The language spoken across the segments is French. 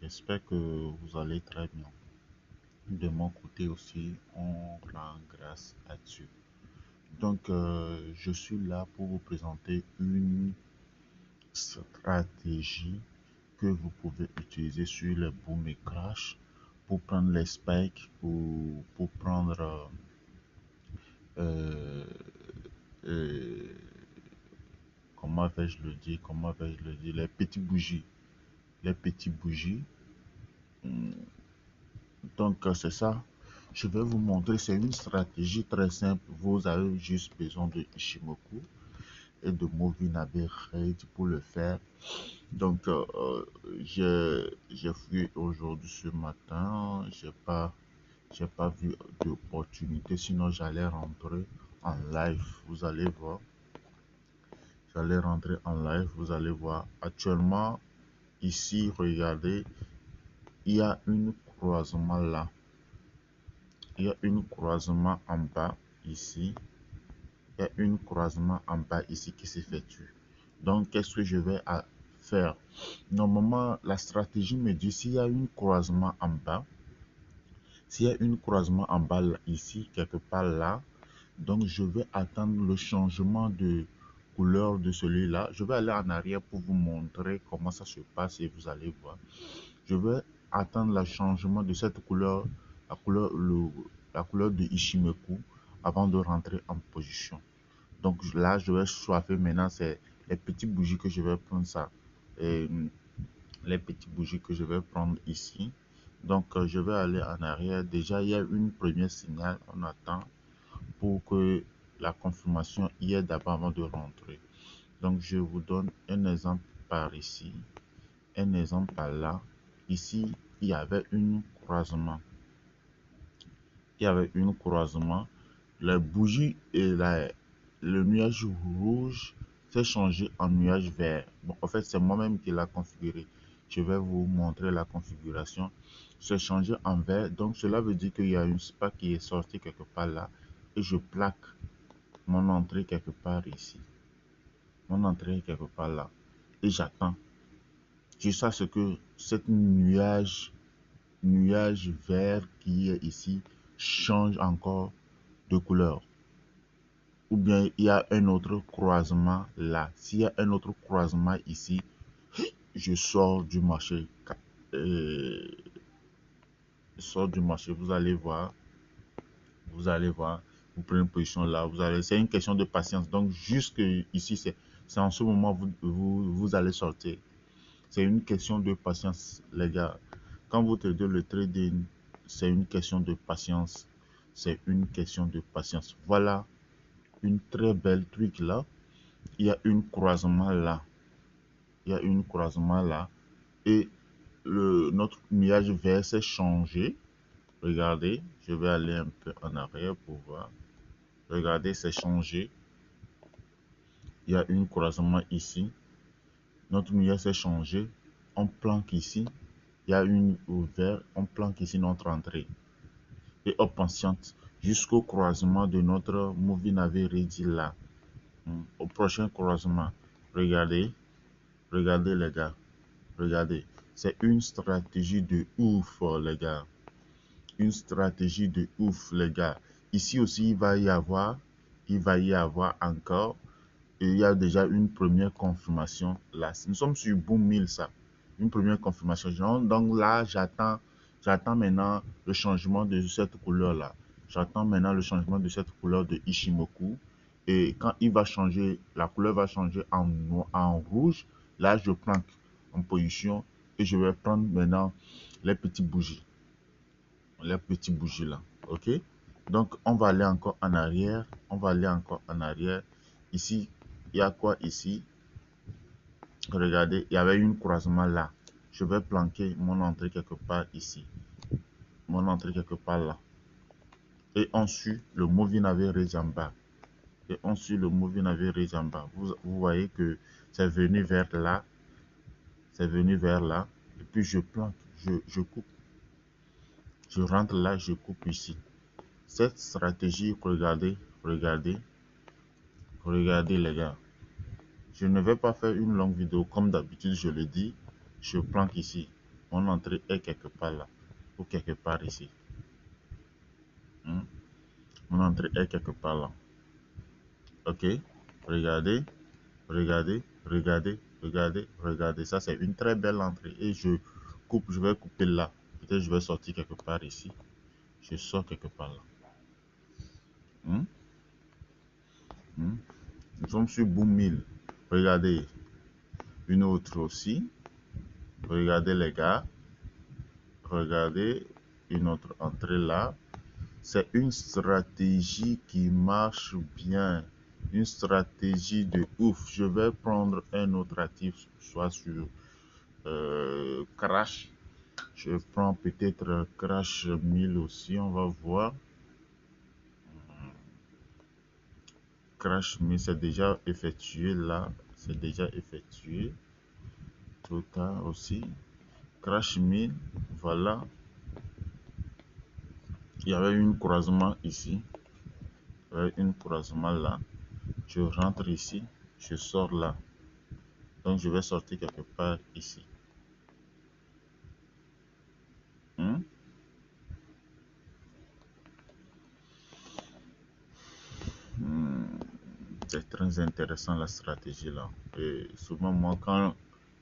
J'espère que vous allez très bien. De mon côté aussi, on rend grâce à Dieu. Donc, je suis là pour vous présenter une stratégie que vous pouvez utiliser sur les boom et crash pour prendre les spikes ou pour prendre euh, euh, comment vais-je le dire, les petites bougies. Les petites bougies. Donc, c'est ça. Je vais vous montrer. C'est une stratégie très simple. Vous avez juste besoin de Ishimoku et de Movinabe Raid pour le faire. Donc, j'ai fui aujourd'hui ce matin. J'ai pas vu d'opportunité. Sinon, j'allais rentrer en live. Vous allez voir. J'allais rentrer en live. Vous allez voir. Actuellement, ici, regardez, il y a une croisement là. Il y a une croisement en bas ici. Il y a une croisement en bas ici qui s'effectue. Donc, qu'est-ce que je vais faire? Normalement, la stratégie me dit s'il y a une croisement en bas, s'il y a une croisement en bas là, ici, quelque part là, donc je vais attendre le changement de couleur de celui-là. Je vais aller en arrière pour vous montrer comment ça se passe et vous allez voir. Je vais attendre le changement de cette couleur, la couleur de Ishimoku avant de rentrer en position. Donc là, je vais choisir maintenant, c'est les petites bougies que je vais prendre ça. Et les petites bougies que je vais prendre ici. Donc je vais aller en arrière. Déjà, il y a une première signal. On attend pour que la confirmation y est d'abord avant de rentrer. Donc je vous donne un exemple par ici, un exemple par là. Ici, il y avait une croisement. Il y avait une croisement. La bougie et le nuage rouge s'est changé en nuage vert. Bon, en fait, c'est moi-même qui l'a configuré. Je vais vous montrer la configuration. C'est changé en vert. Donc, cela veut dire qu'il y a une SPA qui est sortie quelque part là. Et je plaque mon entrée quelque part ici. Mon entrée quelque part là. Et j'attends. Jusqu'à ce que cette nuage vert qui est ici change encore de couleur. Ou bien il y a un autre croisement là. S'il y a un autre croisement ici, je sors du marché. Je sors du marché, vous allez voir. Vous allez voir. Vous prenez une position là. C'est une question de patience. Donc jusque ici, c'est en ce moment vous allez sortir. C'est une question de patience, les gars. Quand vous tradez le trading, c'est une question de patience. C'est une question de patience. Voilà une très belle truc là. Il y a une croisement là. Il y a une croisement là. Et notre nuage vert s'est changé. Regardez, je vais aller un peu en arrière pour voir. Regardez, c'est changé. Il y a une croisement ici. Notre nuage s'est changé. On planque ici. Il y a une ouverte. On planque ici notre entrée. Et on patiente jusqu'au croisement de notre Moving Average Ready là. Au prochain croisement. Regardez. Regardez les gars. Regardez. C'est une stratégie de ouf les gars. Une stratégie de ouf les gars. Ici aussi il va y avoir encore. Et il y a déjà une première confirmation là. Nous sommes sur Boom 1000 ça. Une première confirmation. Donc là j'attends maintenant le changement de cette couleur là. J'attends maintenant le changement de cette couleur de Ishimoku. Et quand il va changer, la couleur va changer en rouge. Là, je planque en position et je vais prendre maintenant les petites bougies. Les petites bougies là. OK? Donc, on va aller encore en arrière. On va aller encore en arrière. Ici, il y a quoi ici? Regardez, il y avait une croisement là. Je vais planquer mon entrée quelque part ici. Mon entrée quelque part là. Et on suit le Moving Average en bas. Et on suit le Moving Average en bas. Vous voyez que c'est venu vers là. C'est venu vers là. Et puis je planque. Je coupe. Je rentre là, je coupe ici. Cette stratégie, regardez, regardez les gars. Je ne vais pas faire une longue vidéo comme d'habitude, je le dis. Je planque ici. Mon entrée est quelque part là, ou quelque part ici. Hmm? Mon entrée est quelque part là. Ok, regardez, regardez, regardez, regardez, regardez. Ça, c'est une très belle entrée. Et je vais couper là. Peut-être je vais sortir quelque part ici. Je sors quelque part là. Hmm? Hmm? Nous sommes sur Boom 1000. Regardez, une autre aussi. Regardez les gars. Regardez une autre entrée là. C'est une stratégie qui marche bien. Une stratégie de ouf. Je vais prendre un autre actif, soit sur Crash. Je prends peut-être Crash 1000 aussi, on va voir. Crash 1000, c'est déjà effectué là. C'est déjà effectué. Total aussi. Crash 1000, voilà. Il y avait un croisement ici. Il y avait un croisement là. Je rentre ici. Je sors là. Donc je vais sortir quelque part ici. Hmm? Hmm. C'est très intéressant la stratégie là. Et souvent moi quand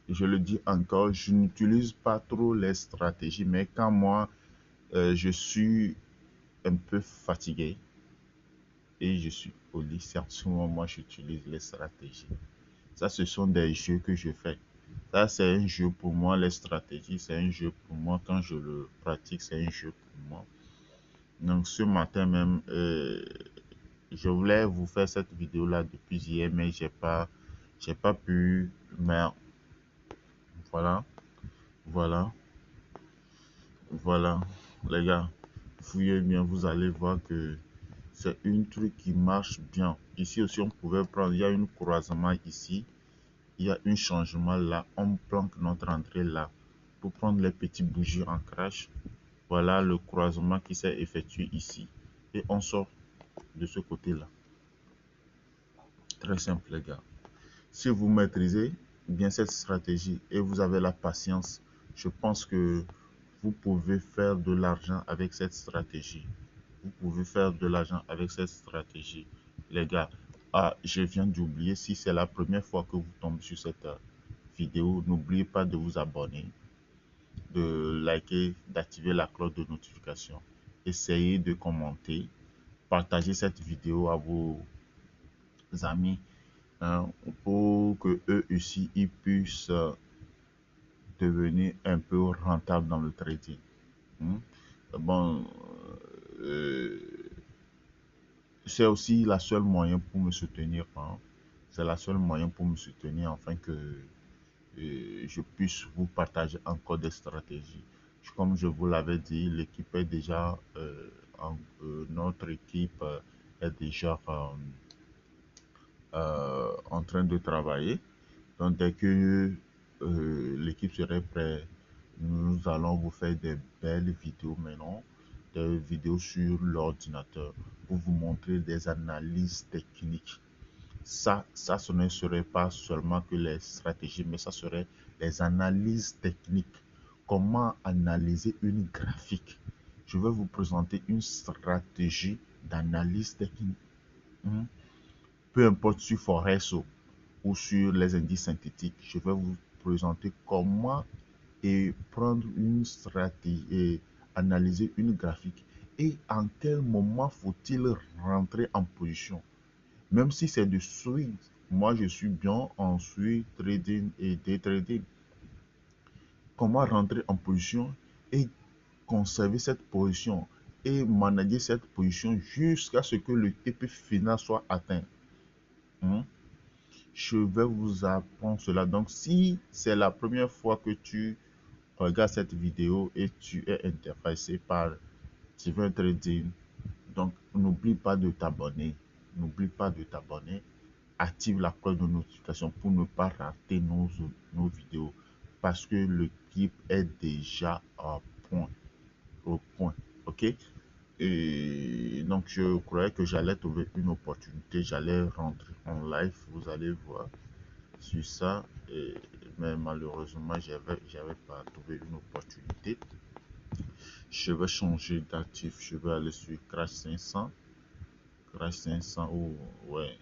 je le dis encore, je n'utilise pas trop les stratégies, mais quand moi je suis un peu fatigué et je suis au lit, c'est en ce moment moi j'utilise les stratégies. Ça, ce sont des jeux que je fais. Ça, c'est un jeu pour moi. Les stratégies, c'est un jeu pour moi. Quand je le pratique, c'est un jeu pour moi. Donc, ce matin même, je voulais vous faire cette vidéo-là depuis hier, mais j'ai pas pu. Mais voilà, voilà, voilà. Les gars, fouillez bien, vous allez voir que c'est une truc qui marche bien. Ici aussi, on pouvait prendre, il y a un croisement ici. Il y a un changement là, on planque notre entrée là pour prendre les petits bougies en crash. Voilà le croisement qui s'est effectué ici et on sort de ce côté là. Très simple les gars. Si vous maîtrisez bien cette stratégie et vous avez la patience, je pense que vous pouvez faire de l'argent avec cette stratégie. Vous pouvez faire de l'argent avec cette stratégie. Les gars, ah, je viens d'oublier, si c'est la première fois que vous tombez sur cette vidéo, n'oubliez pas de vous abonner, de liker, d'activer la cloche de notification. Essayez de commenter, partagez cette vidéo à vos amis hein, pour que eux aussi ils puissent devenir un peu rentables dans le trading. Hein. Bon, euh, c'est aussi la seule moyen pour me soutenir. Hein. C'est la seule moyen pour me soutenir afin que je puisse vous partager encore des stratégies. Comme je vous l'avais dit, l'équipe est déjà, notre équipe est déjà en train de travailler. Donc dès que l'équipe serait prête, nous allons vous faire des belles vidéos maintenant, des vidéos sur l'ordinateur pour vous montrer des analyses techniques. Ce ne serait pas seulement que les stratégies, mais ça serait les analyses techniques. Comment analyser une graphique? Je vais vous présenter une stratégie d'analyse technique. Hmm. Peu importe sur Forex ou sur les indices synthétiques, je vais vous présenter comment et prendre une stratégie et analyser une graphique et en quel moment faut-il rentrer en position. Même si c'est de swing, moi je suis bien en swing trading et day trading. Comment rentrer en position et conserver cette position et manager cette position jusqu'à ce que le TP final soit atteint. Hmm? Je vais vous apprendre cela. Donc, si c'est la première fois que tu regardes cette vidéo et tu es intéressé par Divin Trading, donc n'oublie pas de t'abonner. N'oublie pas de t'abonner. Active la cloche de notification pour ne pas rater nos vidéos parce que l'équipe est déjà au point, ok? Et donc je croyais que j'allais trouver une opportunité, j'allais rentrer en live, vous allez voir. sur ça, mais malheureusement, j'avais pas trouvé une opportunité. Je vais changer d'actif, je vais aller sur Crash 500. Crash 500, ou ouais,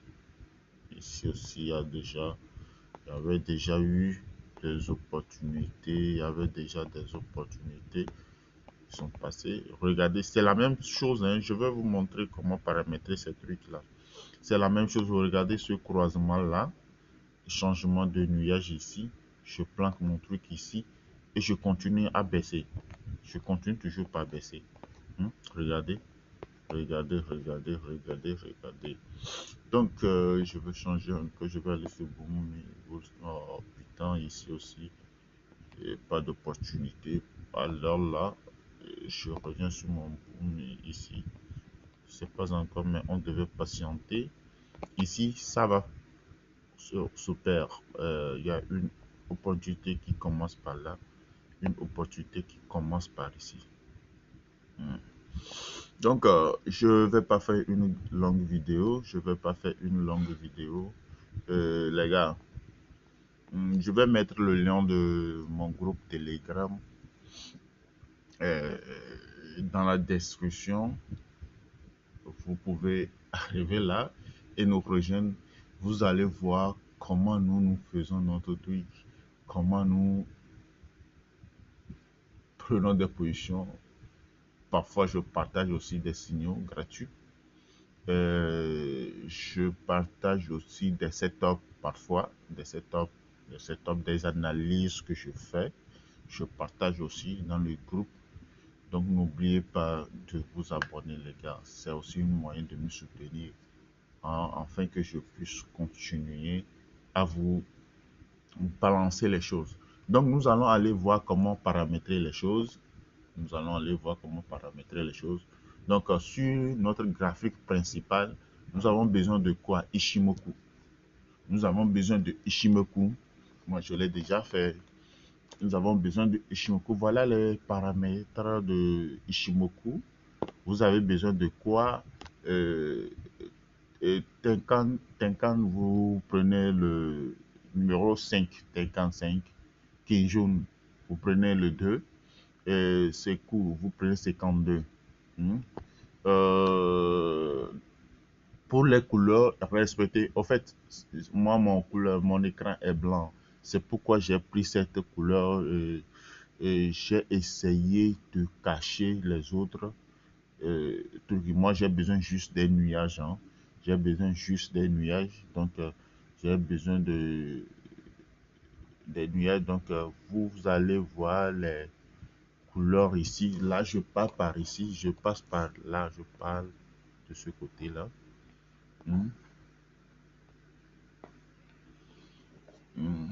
ici aussi, il y avait déjà eu des opportunités, il y avait déjà des opportunités qui sont passées. Regardez, c'est la même chose, hein. Je vais vous montrer comment paramétrer ces trucs-là. C'est la même chose, vous regardez ce croisement-là, changement de nuage ici, je planque mon truc ici et je continue à baisser. Je continue toujours pas baisser. Regardez, regardez, regardez, regardez, regardez. Donc, je vais changer un peu, je vais aller sur Boom. Oh putain, ici aussi, et pas d'opportunité. Alors là, je reviens sur mon Boom ici. C'est pas encore, mais on devait patienter. Ici, ça va. Super. Il y a une opportunité qui commence par là, une opportunité qui commence par ici. Hmm. Donc, je vais pas faire une longue vidéo. Je vais pas faire une longue vidéo. Les gars, je vais mettre le lien de mon groupe Telegram euh, dans la description. Vous pouvez arriver là et nous rejoindre. Vous allez voir comment nous faisons notre truc, comment nous prenons des positions. Parfois, je partage aussi des signaux gratuits. Je partage aussi des setups parfois, des analyses que je fais. Je partage aussi dans le groupe. Donc, n'oubliez pas de vous abonner, les gars. C'est aussi un moyen de me soutenir, hein, afin que je puisse continuer à vous balancer les choses. Donc, nous allons aller voir comment paramétrer les choses. Nous allons aller voir comment paramétrer les choses. Donc, sur notre graphique principal, nous avons besoin de quoi? Ishimoku. Nous avons besoin de Ishimoku. Moi, je l'ai déjà fait. Nous avons besoin de Ishimoku. Voilà les paramètres de Ishimoku. Vous avez besoin de quoi? Tenkan, vous prenez le numéro 5, Tenkan 5, qui est jaune. Vous prenez le 2. Sekou, vous prenez 52. Hmm. Euh, pour les couleurs, respectez. En fait, moi, mon écran est blanc. C'est pourquoi j'ai pris cette couleur. Et j'ai essayé de cacher les autres trucs. Moi, j'ai besoin juste des nuages. Hein. J'ai besoin juste des nuages. Donc, j'ai besoin des nuages. Donc, vous allez voir les couleurs ici. Là, je pars par ici. Je passe par là. Je parle de ce côté-là. Hmm. Hmm.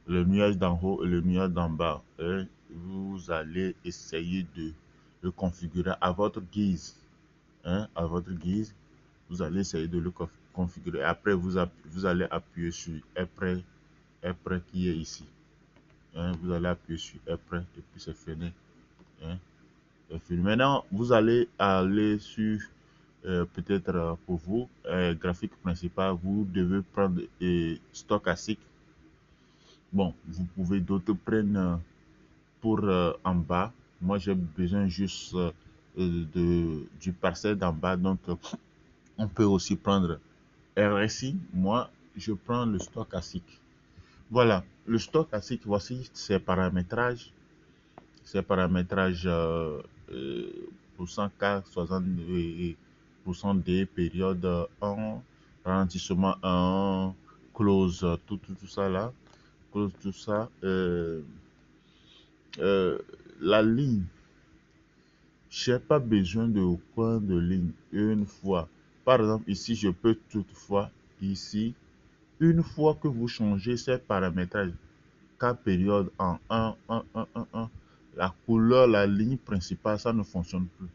Le nuage d'en haut et le nuage d'en bas. Hein. Vous allez essayer de le configurer à votre guise. Hein, à votre guise. Vous allez essayer de le configurer. Après, vous allez appuyer sur Après qui est ici. Hein, vous allez appuyer sur Après et puis c'est fini. Hein, c'est fini. Maintenant, vous allez aller sur peut-être pour vous, graphique principal, vous devez prendre stochastique. Bon, vous pouvez d'autres prendre pour en bas. Moi, j'ai besoin juste du parcelle d'en bas. Donc, on peut aussi prendre RSI. Moi, je prends le stochastique. Voilà, le stochastique, voici ses paramétrages. Ses paramétrages %K, 60% D, période 1, ralentissement 1, close, tout ça là. Close tout ça. Euh, la ligne, je n'ai pas besoin de point de ligne une fois. Par exemple, ici, je peux toutefois, ici, une fois que vous changez ces paramétrages, K période en 1, 1, 1, 1, 1, la couleur, la ligne principale, ça ne fonctionne plus.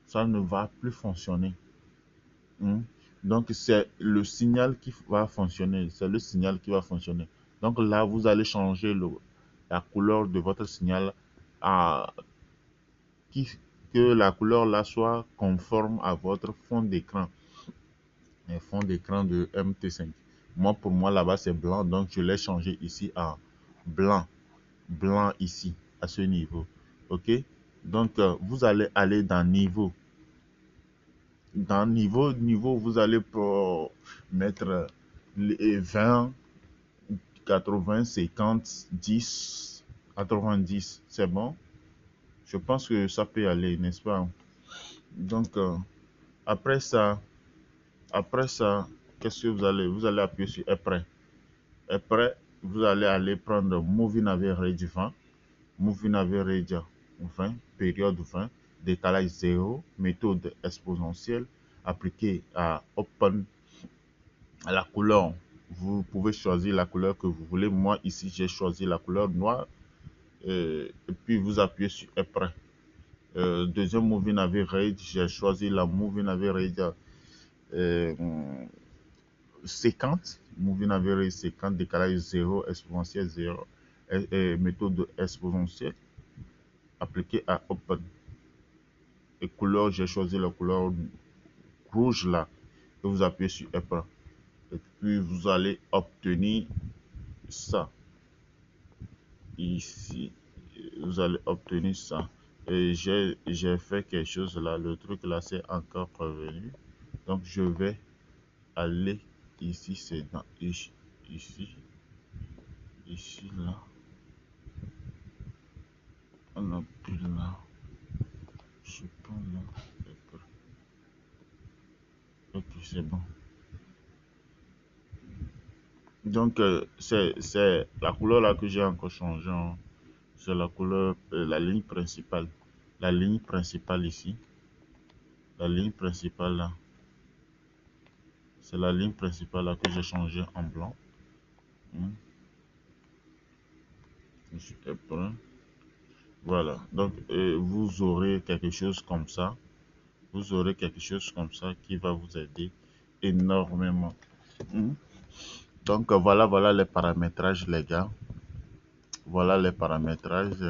Ça ne va plus fonctionner. Hmm. Donc, c'est le signal qui va fonctionner. C'est le signal qui va fonctionner. Donc là, vous allez changer la couleur de votre signal à que la couleur là soit conforme à votre fond d'écran. Un fond d'écran de MT5. Moi, pour moi, là-bas, c'est blanc. Donc, je l'ai changé ici en blanc. Blanc ici, à ce niveau. OK? Donc, vous allez aller dans niveau. Dans niveau, vous allez pour mettre les 20, 80, 50, 10, 90. C'est bon? Je pense que ça peut aller, n'est-ce pas? Donc, après ça, après ça, qu'est-ce que vous allez appuyer sur Après. Après, vous allez aller prendre Moving Average 20, Moving Average 20, période 20, décalage 0, méthode exponentielle appliquée à Open, à la couleur. Vous pouvez choisir la couleur que vous voulez. Moi, ici, j'ai choisi la couleur noire. Et puis, vous appuyez sur Après. Deuxième Moving Average, j'ai choisi la Moving Average 50, Moving Average 50, décalage 0, exponentielle 0, méthode exponentielle appliquée à Open. Et couleur, j'ai choisi la couleur rouge là. Et vous appuyez sur Après. Et puis vous allez obtenir ça. Ici, vous allez obtenir ça. Et j'ai fait quelque chose là. Le truc là, c'est encore revenu. Donc je vais aller ici, c'est dans ici, ici là. On a plus là. Je sais pas là. Ok, c'est bon. Donc, c'est la couleur là que j'ai encore changé, hein. C'est la couleur, la ligne principale. La ligne principale ici. La ligne principale là. C'est la ligne principale là que j'ai changé en blanc. Hmm. Voilà. Donc, vous aurez quelque chose comme ça. Vous aurez quelque chose comme ça qui va vous aider énormément. Hmm. Donc, voilà les paramétrages, les gars. Voilà les paramétrages.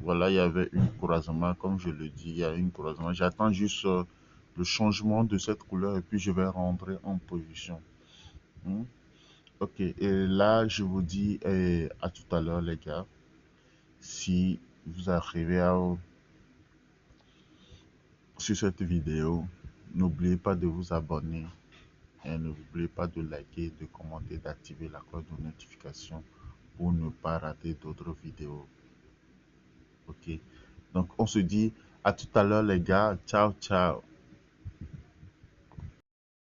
Voilà, il y avait une croisement, comme je le dis, il y a une croisement. J'attends juste le changement de cette couleur et puis je vais rentrer en position. Hmm. Ok, et là, je vous dis à tout à l'heure, les gars. Si vous arrivez sur cette vidéo, n'oubliez pas de vous abonner et n'oubliez pas de liker, de commenter, d'activer la cloche de notification pour ne pas rater d'autres vidéos. Ok, donc on se dit à tout à l'heure les gars, ciao ciao.